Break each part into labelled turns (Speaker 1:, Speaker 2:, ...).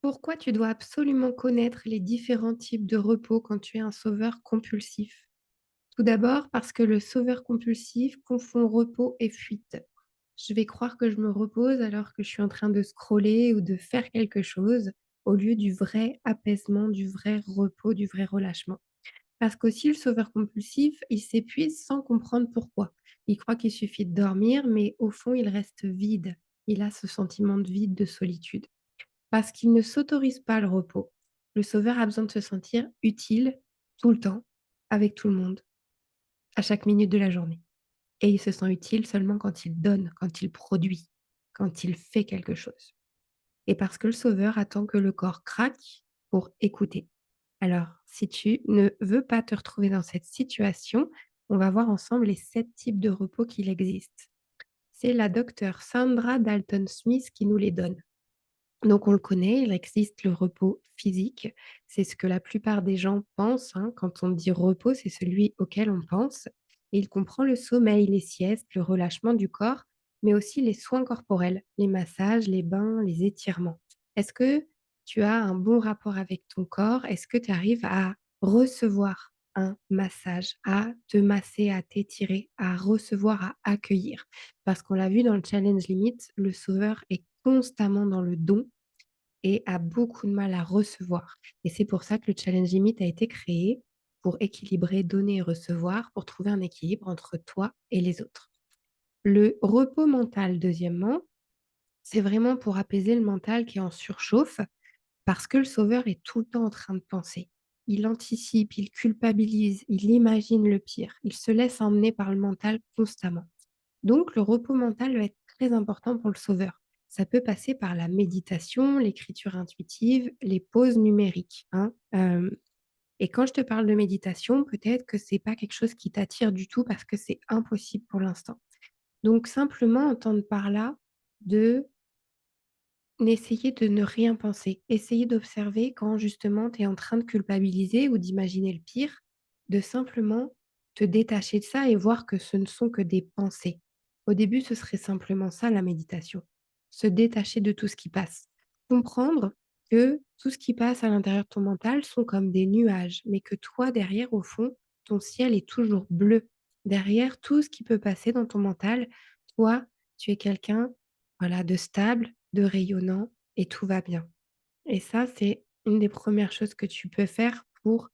Speaker 1: Pourquoi tu dois absolument connaître les différents types de repos quand tu es un sauveur compulsif? Tout d'abord, parce que le sauveur compulsif confond repos et fuite. Je vais croire que je me repose alors que je suis en train de scroller ou de faire quelque chose, au lieu du vrai apaisement, du vrai repos, du vrai relâchement. Parce qu'aussi le sauveur compulsif, il s'épuise sans comprendre pourquoi. Il croit qu'il suffit de dormir, mais au fond, il reste vide. Il a ce sentiment de vide, de solitude. Parce qu'il ne s'autorise pas le repos. Le sauveur a besoin de se sentir utile tout le temps, avec tout le monde, à chaque minute de la journée. Et il se sent utile seulement quand il donne, quand il produit, quand il fait quelque chose. Et parce que le sauveur attend que le corps craque pour écouter. Alors, si tu ne veux pas te retrouver dans cette situation, on va voir ensemble les 7 types de repos qu'il existe. C'est la docteure Sandra Dalton Smith qui nous les donne. Donc on le connaît, il existe le repos physique. C'est ce que la plupart des gens pensent, hein. Quand on dit repos, c'est celui auquel on pense. Et il comprend le sommeil, les siestes, le relâchement du corps, mais aussi les soins corporels, les massages, les bains, les étirements. Est-ce que tu as un bon rapport avec ton corps? Est-ce que tu arrives à recevoir un massage, à te masser, à t'étirer, à recevoir, à accueillir? Parce qu'on l'a vu dans le challenge limite, le sauveur est constamment dans le don et a beaucoup de mal à recevoir. Et c'est pour ça que le challenge limite a été créé pour équilibrer, donner et recevoir, pour trouver un équilibre entre toi et les autres. Le repos mental, deuxièmement, c'est vraiment pour apaiser le mental qui est en surchauffe, parce que le sauveur est tout le temps en train de penser. Il anticipe, il culpabilise, il imagine le pire, il se laisse emmener par le mental constamment. Donc, le repos mental va être très important pour le sauveur. Ça peut passer par la méditation, l'écriture intuitive, les pauses numériques, hein. Et quand je te parle de méditation, peut-être que c'est pas quelque chose qui t'attire du tout parce que c'est impossible pour l'instant. Donc simplement entendre par là de n'essayer de ne rien penser. Essayer d'observer quand justement tu es en train de culpabiliser ou d'imaginer le pire, de simplement te détacher de ça et voir que ce ne sont que des pensées. Au début, ce serait simplement ça la méditation. Se détacher de tout ce qui passe. Comprendre que tout ce qui passe à l'intérieur de ton mental sont comme des nuages, mais que toi, derrière, au fond, ton ciel est toujours bleu. Derrière tout ce qui peut passer dans ton mental, toi, tu es quelqu'un, voilà, de stable, de rayonnant et tout va bien. Et ça, c'est une des premières choses que tu peux faire pour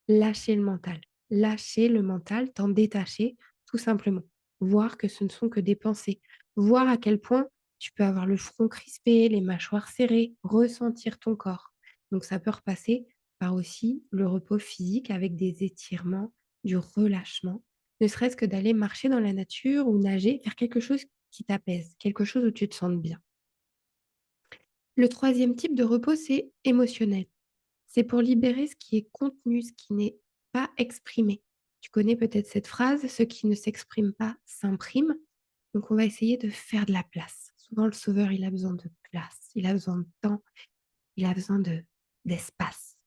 Speaker 1: lâcher le mental. Lâcher le mental, t'en détacher, tout simplement. Voir que ce ne sont que des pensées. Voir à quel point tu peux avoir le front crispé, les mâchoires serrées, ressentir ton corps. Donc ça peut repasser par aussi le repos physique avec des étirements, du relâchement, ne serait-ce que d'aller marcher dans la nature ou nager, faire quelque chose qui t'apaise, quelque chose où tu te sens bien. Le troisième type de repos, c'est émotionnel. C'est pour libérer ce qui est contenu, ce qui n'est pas exprimé. Tu connais peut-être cette phrase: «Ce qui ne s'exprime pas s'imprime». Donc on va essayer de faire de la place. Souvent le sauveur, il a besoin de place, il a besoin de temps, il a besoin de d'espace.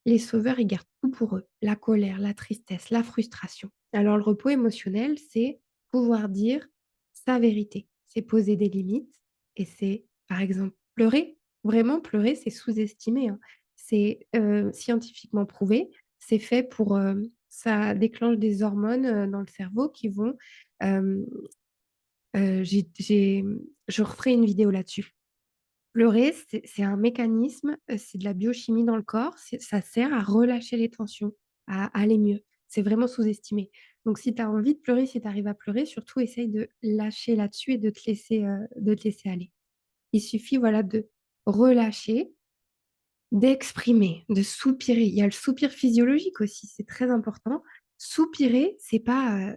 Speaker 1: Les sauveurs, ils gardent tout pour eux, la colère, la tristesse, la frustration. Alors le repos émotionnel, c'est pouvoir dire sa vérité, c'est poser des limites et c'est, par exemple, pleurer. Vraiment pleurer, c'est sous-estimé, hein. C'est, scientifiquement prouvé. C'est fait pour, ça déclenche des hormones, dans le cerveau qui vont, hem, je referai une vidéo là-dessus. Pleurer, c'est un mécanisme, c'est de la biochimie dans le corps, ça sert à relâcher les tensions, à aller mieux. C'est vraiment sous-estimé. Donc si tu as envie de pleurer, si tu arrives à pleurer, surtout essaye de lâcher là-dessus et de te laisser aller. Il suffit, voilà, de relâcher, d'exprimer, de soupirer. Il y a le soupir physiologique aussi, c'est très important. Soupirer, c'est pas,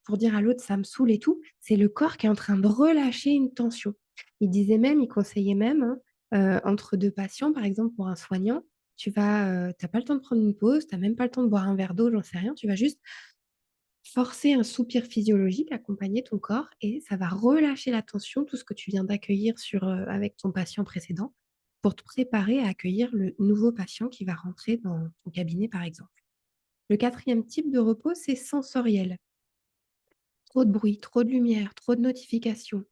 Speaker 1: pour dire à l'autre: «Ça me saoule et tout», c'est le corps qui est en train de relâcher une tension. Il conseillait même, hein, entre 2 patients, par exemple pour un soignant, tu pas le temps de prendre une pause, tu as même pas le temps de boire un verre d'eau, j'en sais rien, tu vas juste forcer un soupir physiologique, accompagner ton corps et ça va relâcher la tension, tout ce que tu viens d'accueillir avec ton patient précédent, pour te préparer à accueillir le nouveau patient qui va rentrer dans ton cabinet, par exemple. Le quatrième type de repos, c'est sensoriel. Trop de bruit, trop de lumière, trop de notifications,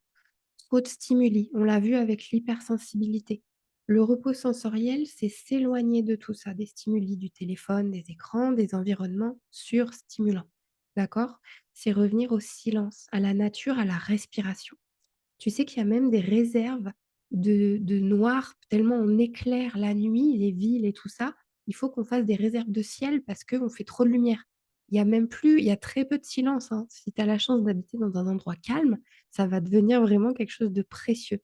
Speaker 1: trop de stimuli. On l'a vu avec l'hypersensibilité. Le repos sensoriel, c'est s'éloigner de tout ça, des stimuli du téléphone, des écrans, des environnements surstimulants. D'accord? C'est revenir au silence, à la nature, à la respiration. Tu sais qu'il y a même des réserves de noir, tellement on éclaire la nuit, les villes et tout ça. Il faut qu'on fasse des réserves de ciel parce qu'on fait trop de lumière. Il y a très peu de silence, hein. Si tu as la chance d'habiter dans un endroit calme, ça va devenir vraiment quelque chose de précieux.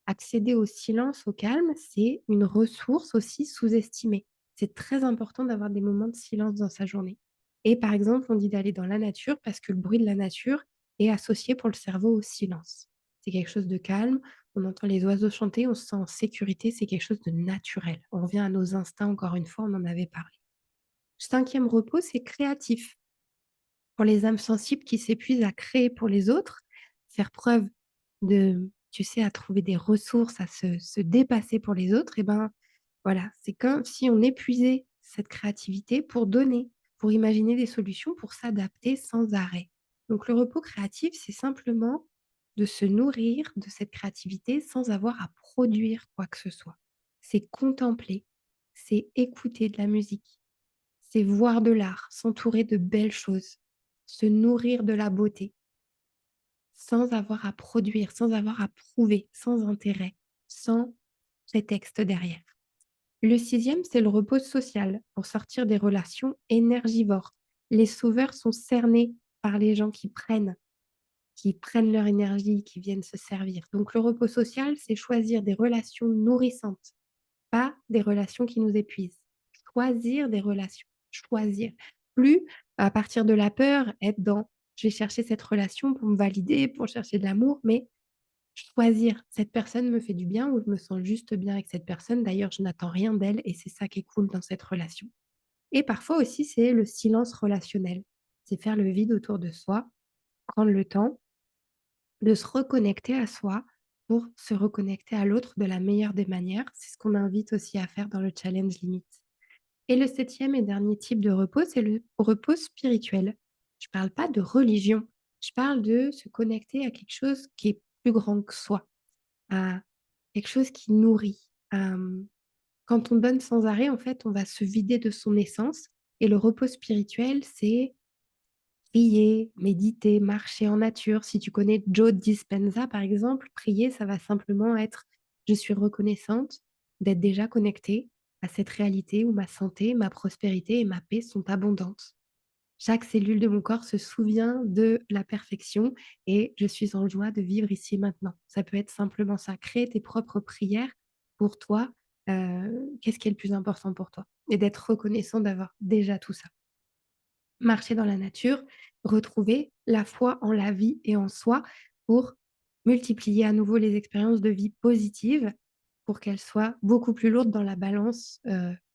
Speaker 1: Accéder au silence, au calme, c'est une ressource aussi sous-estimée. C'est très important d'avoir des moments de silence dans sa journée. Et par exemple, on dit d'aller dans la nature parce que le bruit de la nature est associé pour le cerveau au silence. C'est quelque chose de calme, on entend les oiseaux chanter, on se sent en sécurité, c'est quelque chose de naturel. On revient à nos instincts, encore une fois, on en avait parlé. Cinquième repos, c'est créatif. Pour les âmes sensibles qui s'épuisent à créer pour les autres, faire preuve de, tu sais, à trouver des ressources, à se dépasser pour les autres, et ben, voilà, c'est comme si on épuisait cette créativité pour donner, pour imaginer des solutions, pour s'adapter sans arrêt. Donc le repos créatif, c'est simplement de se nourrir de cette créativité sans avoir à produire quoi que ce soit. C'est contempler, c'est écouter de la musique, c'est voir de l'art, s'entourer de belles choses, se nourrir de la beauté, sans avoir à produire, sans avoir à prouver, sans intérêt, sans prétexte derrière. Le sixième, c'est le repos social, pour sortir des relations énergivores. Les sauveurs sont cernés par les gens qui prennent leur énergie, qui viennent se servir. Donc le repos social, c'est choisir des relations nourrissantes, pas des relations qui nous épuisent. Choisir des relations, choisir. Plus à partir de la peur, être dans: «Je vais chercher cette relation pour me valider, pour chercher de l'amour», mais choisir: «Cette personne me fait du bien» ou «Je me sens juste bien avec cette personne, d'ailleurs je n'attends rien d'elle et c'est ça qui est cool dans cette relation». Et parfois aussi, c'est le silence relationnel. C'est faire le vide autour de soi, prendre le temps de se reconnecter à soi pour se reconnecter à l'autre de la meilleure des manières. C'est ce qu'on invite aussi à faire dans le challenge limite. Et le septième et dernier type de repos, c'est le repos spirituel. Je parle pas de religion, je parle de se connecter à quelque chose qui est plus grand que soi, à quelque chose qui nourrit. Quand on donne sans arrêt, en fait, on va se vider de son essence et le repos spirituel, c'est prier, méditer, marcher en nature. Si tu connais Joe Dispenza, par exemple, prier, ça va simplement être: «Je suis reconnaissante d'être déjà connectée à cette réalité où ma santé, ma prospérité et ma paix sont abondantes. Chaque cellule de mon corps se souvient de la perfection et je suis en joie de vivre ici et maintenant». Ça peut être simplement ça. Créer tes propres prières pour toi. Qu'est-ce qui est le plus important pour toi? Et d'être reconnaissant d'avoir déjà tout ça. Marcher dans la nature, retrouver la foi en la vie et en soi pour multiplier à nouveau les expériences de vie positives, pour qu'elles soient beaucoup plus lourdes dans la balance,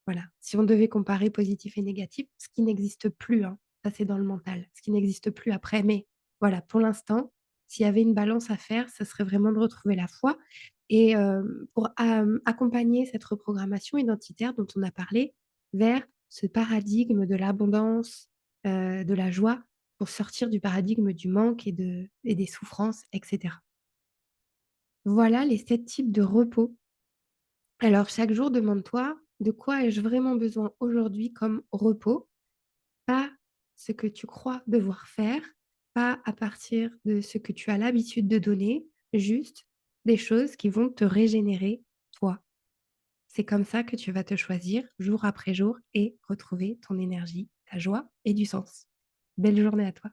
Speaker 1: voilà. Si on devait comparer positif et négatif, ce qui n'existe plus, hein, ça c'est dans le mental, ce qui n'existe plus après, mais voilà, pour l'instant, s'il y avait une balance à faire, ce serait vraiment de retrouver la foi et pour accompagner cette reprogrammation identitaire dont on a parlé vers ce paradigme de l'abondance, de la joie, pour sortir du paradigme du manque et des souffrances et cetera. Voilà les 7 types de repos. Alors chaque jour, demande-toi: «De quoi ai-je vraiment besoin aujourd'hui comme repos?» Pas ce que tu crois devoir faire, pas à partir de ce que tu as l'habitude de donner, juste des choses qui vont te régénérer toi. C'est comme ça que tu vas te choisir jour après jour et retrouver ton énergie, ta joie et du sens. Belle journée à toi.